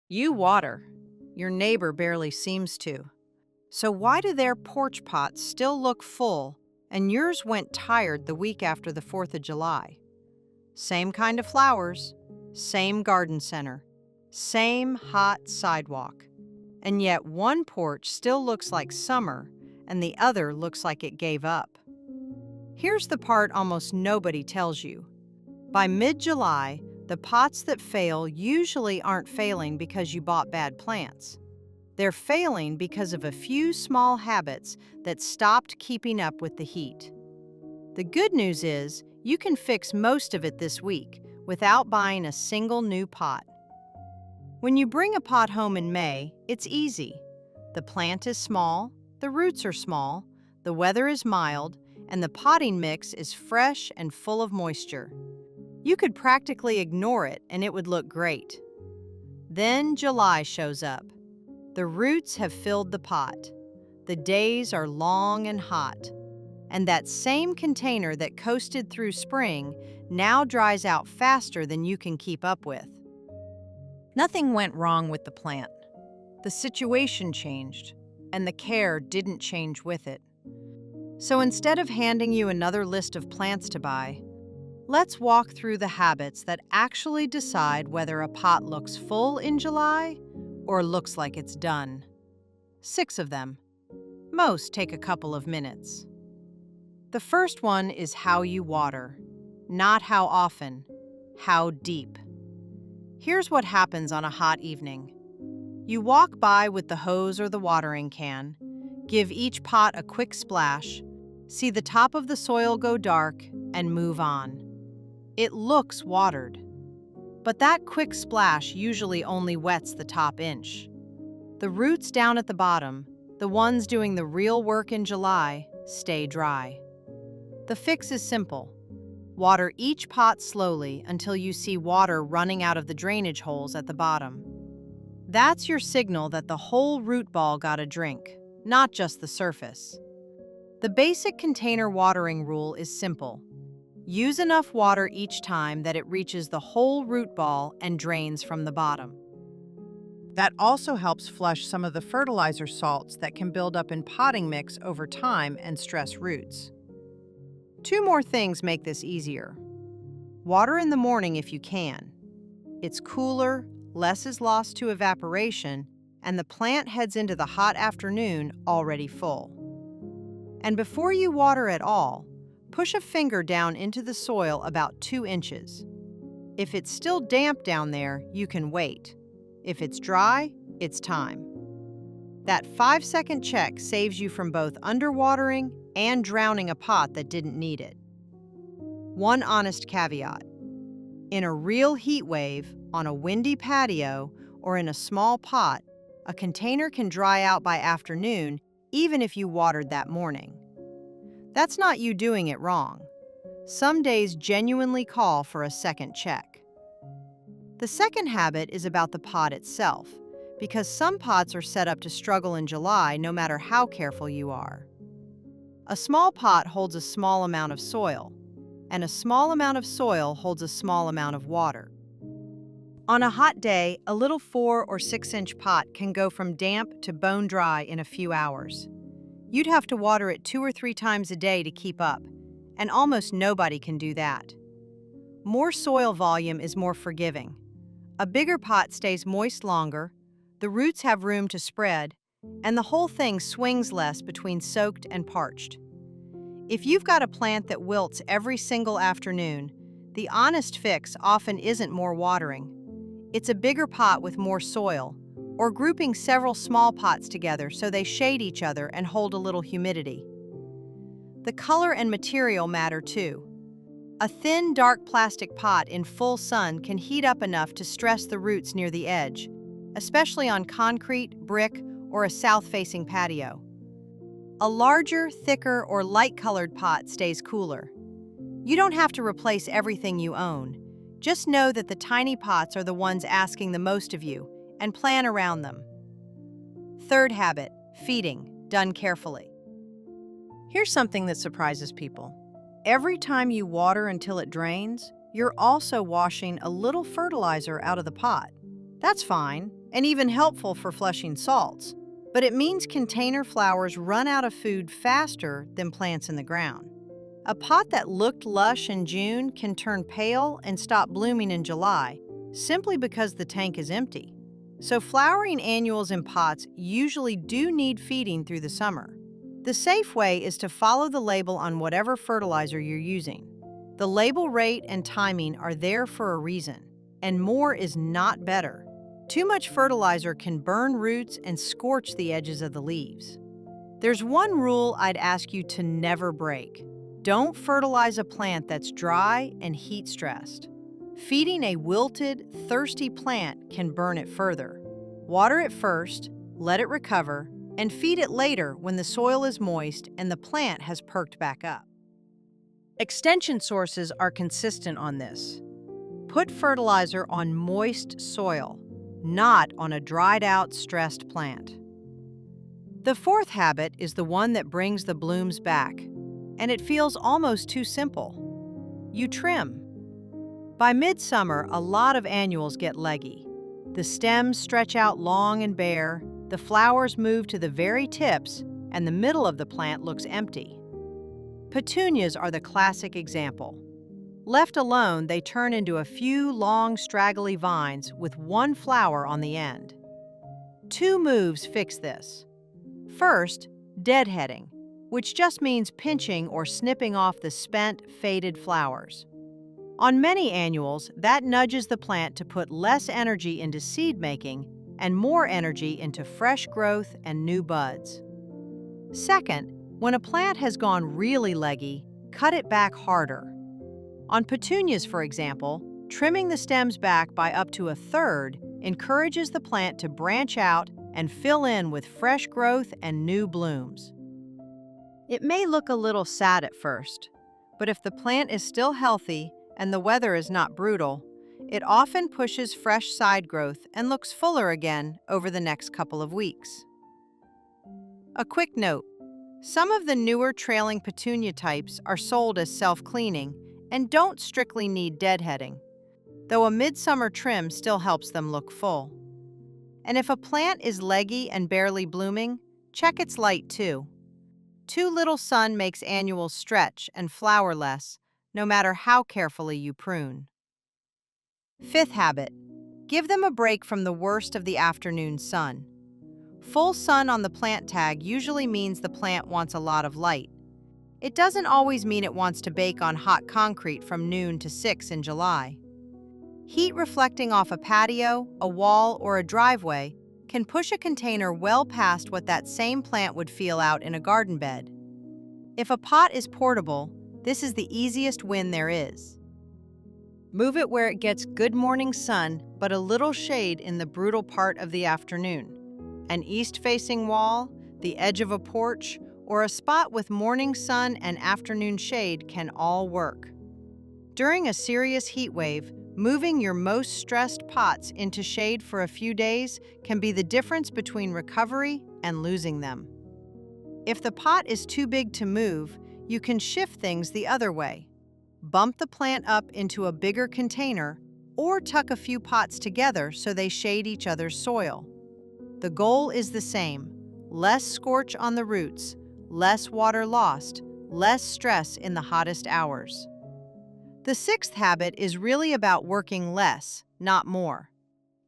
You water. Your neighbor barely seems to. So why do their porch pots still look full and yours went tired the week after the 4th of July? Same kind of flowers, same garden center, same hot sidewalk. And yet one porch still looks like summer and the other looks like it gave up. Here's the part almost nobody tells you. By mid-July, the pots that fail usually aren't failing because you bought bad plants. They're failing because of a few small habits that stopped keeping up with the heat. The good news is you can fix most of it this week without buying a single new pot. When you bring a pot home in May, it's easy. The plant is small, the roots are small, the weather is mild, and the potting mix is fresh and full of moisture. You could practically ignore it and it would look great. Then July shows up. The roots have filled the pot. The days are long and hot. And that same container that coasted through spring now dries out faster than you can keep up with. Nothing went wrong with the plant. The situation changed, and the care didn't change with it. So instead of handing you another list of plants to buy, let's walk through the habits that actually decide whether a pot looks full in July or looks like it's done. 6 of them. Most take a couple of minutes. The first one is how you water. Not how often, how deep. Here's what happens on a hot evening. You walk by with the hose or the watering can, give each pot a quick splash, see the top of the soil go dark, and move on. It looks watered. But that quick splash usually only wets the top inch. The roots down at the bottom, the ones doing the real work in July, stay dry. The fix is simple. Water each pot slowly until you see water running out of the drainage holes at the bottom. That's your signal that the whole root ball got a drink, not just the surface. The basic container watering rule is simple. Use enough water each time that it reaches the whole root ball and drains from the bottom. That also helps flush some of the fertilizer salts that can build up in potting mix over time and stress roots. 2 more things make this easier. Water in the morning if you can. It's cooler, less is lost to evaporation, and the plant heads into the hot afternoon already full. And before you water at all, push a finger down into the soil about 2 inches. If it's still damp down there, you can wait. If it's dry, it's time. That 5-second check saves you from both underwatering and drowning a pot that didn't need it. One honest caveat. In a real heat wave, on a windy patio, or in a small pot, a container can dry out by afternoon even if you watered that morning. That's not you doing it wrong. Some days genuinely call for a second check. The second habit is about the pot itself, because some pots are set up to struggle in July no matter how careful you are. A small pot holds a small amount of soil, and a small amount of soil holds a small amount of water. On a hot day, a little 4 or 6-inch pot can go from damp to bone dry in a few hours. You'd have to water it 2 or 3 times a day to keep up, and almost nobody can do that. More soil volume is more forgiving. A bigger pot stays moist longer, the roots have room to spread, and the whole thing swings less between soaked and parched. If you've got a plant that wilts every single afternoon, the honest fix often isn't more watering. It's a bigger pot with more soil, or grouping several small pots together so they shade each other and hold a little humidity. The color and material matter too. A thin, dark plastic pot in full sun can heat up enough to stress the roots near the edge, especially on concrete, brick, or a south-facing patio. A larger, thicker, or light-colored pot stays cooler. You don't have to replace everything you own. Just know that the tiny pots are the ones asking the most of you, and plan around them. Third habit, feeding, done carefully. Here's something that surprises people. Every time you water until it drains, you're also washing a little fertilizer out of the pot. That's fine. and even helpful for flushing salts, but it means container flowers run out of food faster than plants in the ground. A pot that looked lush in June can turn pale and stop blooming in July simply because the tank is empty. So flowering annuals in pots usually do need feeding through the summer. The safe way is to follow the label on whatever fertilizer you're using. The label rate and timing are there for a reason, and more is not better. Too much fertilizer can burn roots and scorch the edges of the leaves. There's one rule I'd ask you to never break. Don't fertilize a plant that's dry and heat-stressed. Feeding a wilted, thirsty plant can burn it further. Water it first, let it recover, and feed it later when the soil is moist and the plant has perked back up. Extension sources are consistent on this. Put fertilizer on moist soil, not on a dried-out, stressed plant. The fourth habit is the one that brings the blooms back, and it feels almost too simple. You trim. By midsummer, a lot of annuals get leggy. The stems stretch out long and bare, the flowers move to the very tips, and the middle of the plant looks empty. Petunias are the classic example. Left alone, they turn into a few long, straggly vines with one flower on the end. Two moves fix this. First, deadheading, which just means pinching or snipping off the spent, faded flowers. On many annuals, that nudges the plant to put less energy into seed making and more energy into fresh growth and new buds. Second, when a plant has gone really leggy, cut it back harder. On petunias, for example, trimming the stems back by up to a third encourages the plant to branch out and fill in with fresh growth and new blooms. It may look a little sad at first, but if the plant is still healthy and the weather is not brutal, it often pushes fresh side growth and looks fuller again over the next couple of weeks. A quick note: some of the newer trailing petunia types are sold as self-cleaning and don't strictly need deadheading, though a midsummer trim still helps them look full. And if a plant is leggy and barely blooming, check its light too. Too little sun makes annuals stretch and flower less, no matter how carefully you prune. Fifth habit: give them a break from the worst of the afternoon sun. Full sun on the plant tag usually means the plant wants a lot of light. It doesn't always mean it wants to bake on hot concrete from noon to 6 in July. Heat reflecting off a patio, a wall, or a driveway can push a container well past what that same plant would feel out in a garden bed. If a pot is portable, this is the easiest win there is. Move it where it gets good morning sun, but a little shade in the brutal part of the afternoon. An east-facing wall, the edge of a porch, or a spot with morning sun and afternoon shade can all work. During a serious heat wave, moving your most stressed pots into shade for a few days can be the difference between recovery and losing them. If the pot is too big to move, you can shift things the other way. Bump the plant up into a bigger container or tuck a few pots together so they shade each other's soil. The goal is the same: less scorch on the roots, less water lost, less stress in the hottest hours. The sixth habit is really about working less, not more.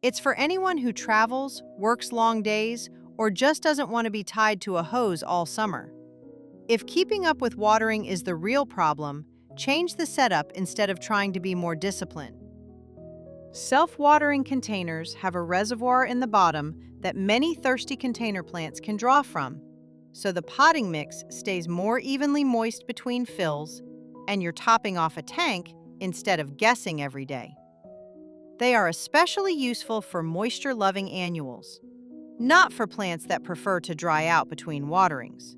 It's for anyone who travels, works long days, or just doesn't want to be tied to a hose all summer. If keeping up with watering is the real problem, change the setup instead of trying to be more disciplined. Self-watering containers have a reservoir in the bottom that many thirsty container plants can draw from, so the potting mix stays more evenly moist between fills, and you're topping off a tank instead of guessing every day. They are especially useful for moisture-loving annuals, not for plants that prefer to dry out between waterings.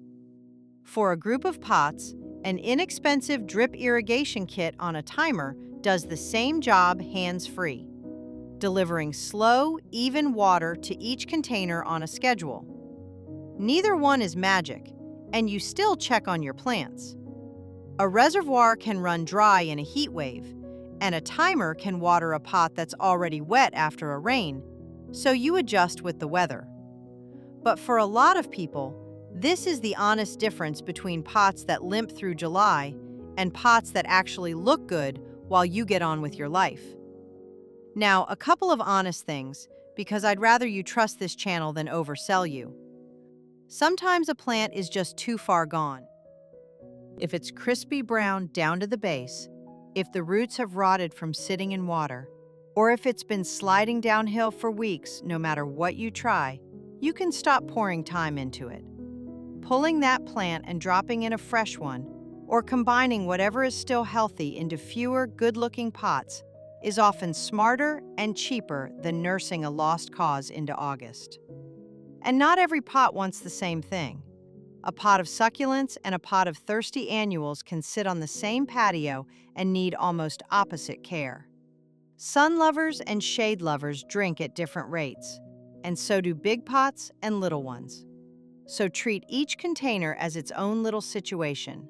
For a group of pots, an inexpensive drip irrigation kit on a timer does the same job hands-free, delivering slow, even water to each container on a schedule. Neither one is magic, and you still check on your plants. A reservoir can run dry in a heat wave, and a timer can water a pot that's already wet after a rain, So you adjust with the weather. But for a lot of people, this is the honest difference between pots that limp through July and pots that actually look good while you get on with your life. Now, a couple of honest things, because I'd rather you trust this channel than oversell you. Sometimes a plant is just too far gone. If it's crispy brown down to the base, if the roots have rotted from sitting in water, or if it's been sliding downhill for weeks no matter what you try, you can stop pouring time into it. Pulling that plant and dropping in a fresh one, or combining whatever is still healthy into fewer good-looking pots, is often smarter and cheaper than nursing a lost cause into August. And not every pot wants the same thing. A pot of succulents and a pot of thirsty annuals can sit on the same patio and need almost opposite care. Sun lovers and shade lovers drink at different rates, and so do big pots and little ones. So treat each container as its own little situation.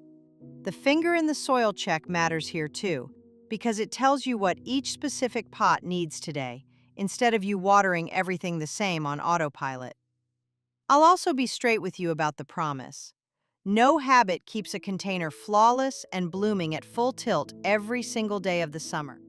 The finger in the soil check matters here too, because it tells you what each specific pot needs today, instead of you watering everything the same on autopilot. I'll also be straight with you about the promise. No habit keeps a container flawless and blooming at full tilt every single day of the summer.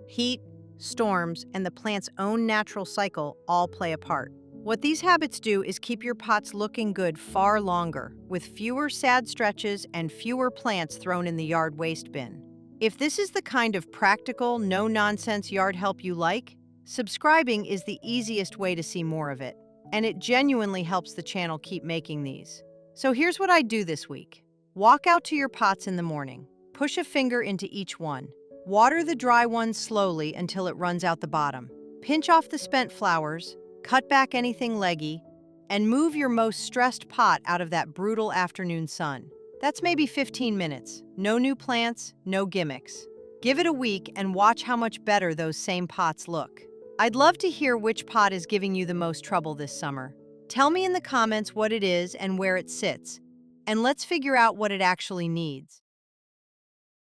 Heat, storms, and the plant's own natural cycle all play a part. What these habits do is keep your pots looking good far longer, with fewer sad stretches and fewer plants thrown in the yard waste bin. If this is the kind of practical, no-nonsense yard help you like, subscribing is the easiest way to see more of it, and it genuinely helps the channel keep making these. So here's what I do this week. Walk out to your pots in the morning. Push a finger into each one. Water the dry ones slowly until it runs out the bottom. Pinch off the spent flowers, cut back anything leggy, and move your most stressed pot out of that brutal afternoon sun. That's maybe 15 minutes. No new plants, no gimmicks. Give it a week and watch how much better those same pots look. I'd love to hear which pot is giving you the most trouble this summer. Tell me in the comments what it is and where it sits, and let's figure out what it actually needs.